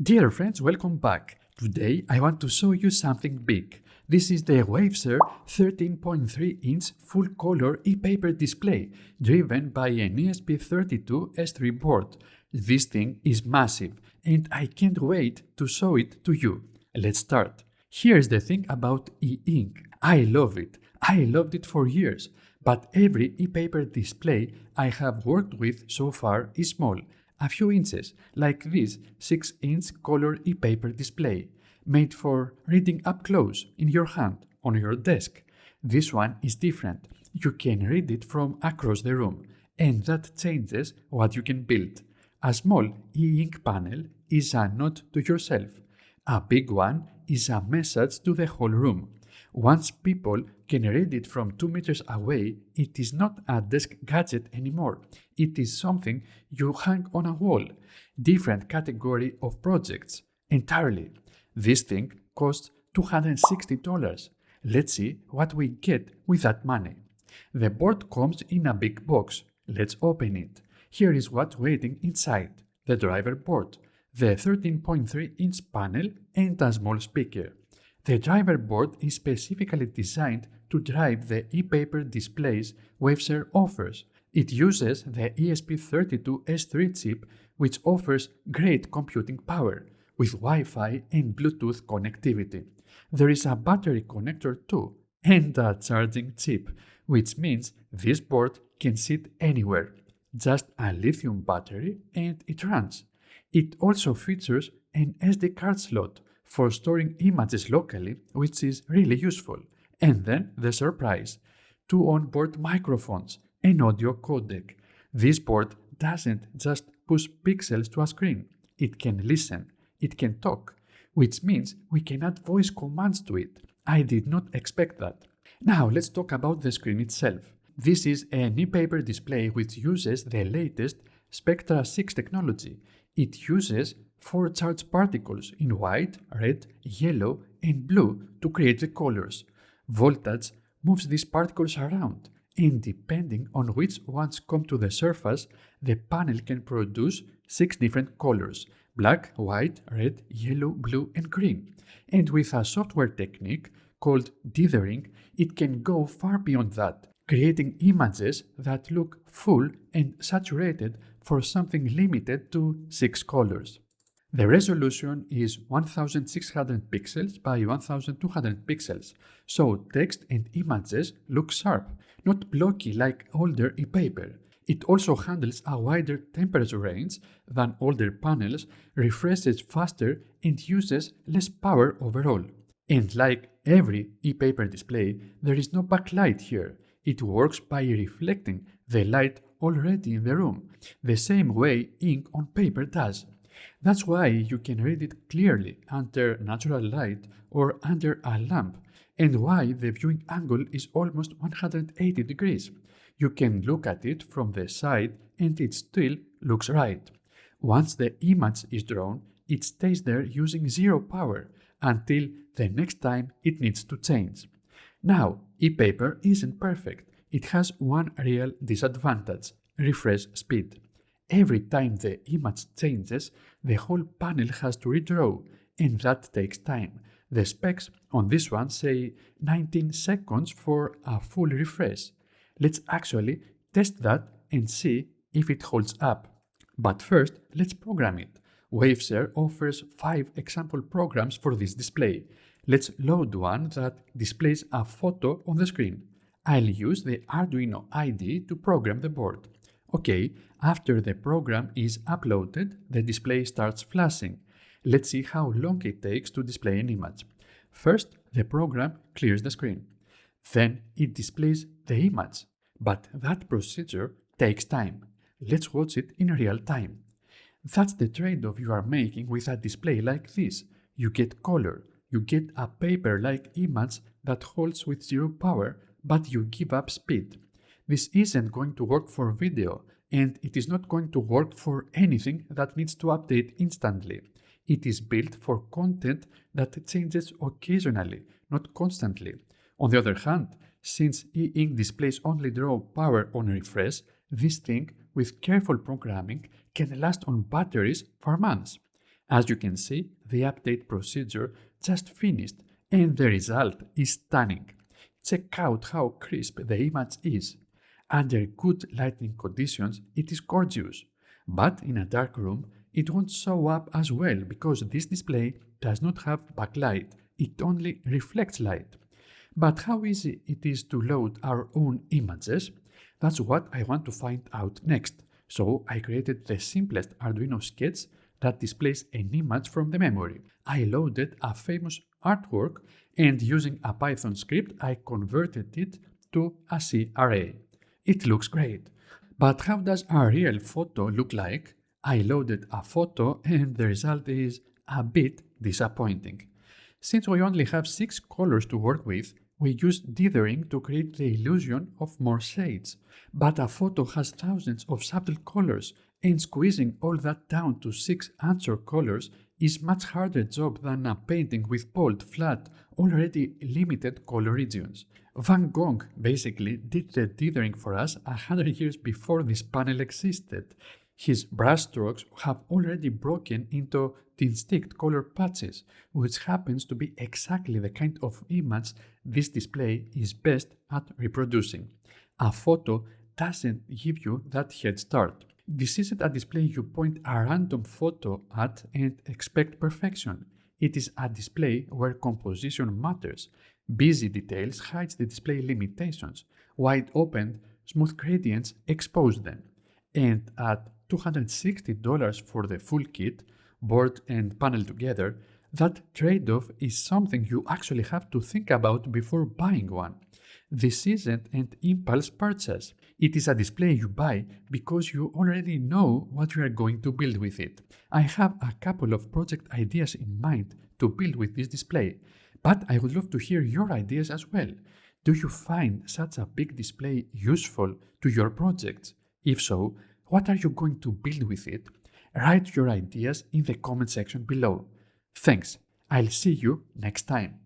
Dear friends, welcome back. Today I want to show you something big. This is the Waveshare 13.3-inch full-color e-paper display driven by an ESP32S3 board. This thing is massive and I can't wait to show it to you. Let's start. Here's the thing about e-ink. I love it. I loved it for years. But every e-paper display I have worked with so far is small. A few inches, like this 6-inch color e-paper display, made for reading up close, in your hand, on your desk. This one is different. You can read it from across the room, and that changes what you can build. A small e-ink panel is a note to yourself. A big one is a message to the whole room. Once people can read it from 2 meters away, it is not a desk gadget anymore. It is something you hang on a wall. Different category of projects. Entirely. This thing costs $260. Let's see what we get with that money. The board comes in a big box. Let's open it. Here is what's waiting inside. The driver board, the 13.3-inch panel and a small speaker. The driver board is specifically designed to drive the e-paper displays Waveshare offers. It uses the ESP32S3 chip, which offers great computing power, with Wi-Fi and Bluetooth connectivity. There is a battery connector too, and a charging chip, which means this board can sit anywhere. Just a lithium battery and it runs. It also features an SD card slot for storing images locally, which is really useful. And then the surprise, 2 onboard microphones, an audio codec. This board doesn't just push pixels to a screen. It can listen, it can talk, which means we can add voice commands to it. I did not expect that. Now let's talk about the screen itself. This is an e-paper display which uses the latest Spectra 6 technology. It uses 4 charged particles in white, red, yellow, and blue to create the colors. Voltage moves these particles around, and depending on which ones come to the surface, the panel can produce 6 different colors: black, white, red, yellow, blue, and green. And with a software technique called dithering, it can go far beyond that, creating images that look full and saturated for something limited to 6 colors. The resolution is 1600 pixels by 1200 pixels, so text and images look sharp, not blocky like older e-paper. It also handles a wider temperature range than older panels, refreshes faster, and uses less power overall. And like every e-paper display, there is no backlight here. It works by reflecting the light already in the room, the same way ink on paper does. That's why you can read it clearly under natural light or under a lamp, and why the viewing angle is almost 180 degrees. You can look at it from the side and it still looks right. Once the image is drawn, it stays there using zero power until the next time it needs to change. Now, e-paper isn't perfect. It has one real disadvantage: refresh speed. Every time the image changes, the whole panel has to redraw, and that takes time. The specs on this one say 19 seconds for a full refresh. Let's actually test that and see if it holds up. But first, let's program it. Waveshare offers 5 example programs for this display. Let's load one that displays a photo on the screen. I'll use the Arduino IDE to program the board. Okay, after the program is uploaded, the display starts flashing. Let's see how long it takes to display an image. First, the program clears the screen. Then it displays the image. But that procedure takes time. Let's watch it in real time. That's the trade-off you are making with a display like this. You get color. You get a paper-like image that holds with zero power, but you give up speed. This isn't going to work for video, and it is not going to work for anything that needs to update instantly. It is built for content that changes occasionally, not constantly. On the other hand, since e-ink displays only draw power on refresh, this thing, with careful programming, can last on batteries for months. As you can see, the update procedure just finished and the result is stunning. Check out how crisp the image is. Under good lighting conditions, it is gorgeous. But in a dark room, it won't show up as well because this display does not have backlight, it only reflects light. But how easy it is to load our own images? That's what I want to find out next. So I created the simplest Arduino sketch that displays an image from the memory. I loaded a famous artwork and using a Python script I converted it to a C array. It looks great. But how does a real photo look like? I loaded a photo and the result is a bit disappointing. Since we only have 6 colors to work with, we use dithering to create the illusion of more shades. But a photo has thousands of subtle colors, and squeezing all that down to 6 answer colors is much harder job than a painting with bold, flat, already limited color regions. Van Gogh basically did the dithering for us 100 years before this panel existed. His brushstrokes have already broken into distinct color patches, which happens to be exactly the kind of image this display is best at reproducing. A photo doesn't give you that head start. This isn't a display you point a random photo at and expect perfection. It is a display where composition matters. Busy details hides the display limitations. Wide open, smooth gradients expose them. And at $260 for the full kit, board and panel together, that trade-off is something you actually have to think about before buying one. This isn't an impulse purchase. It is a display you buy because you already know what you are going to build with it. I have a couple of project ideas in mind to build with this display, but I would love to hear your ideas as well. Do you find such a big display useful to your projects? If so, what are you going to build with it? Write your ideas in the comment section below. Thanks. I'll see you next time.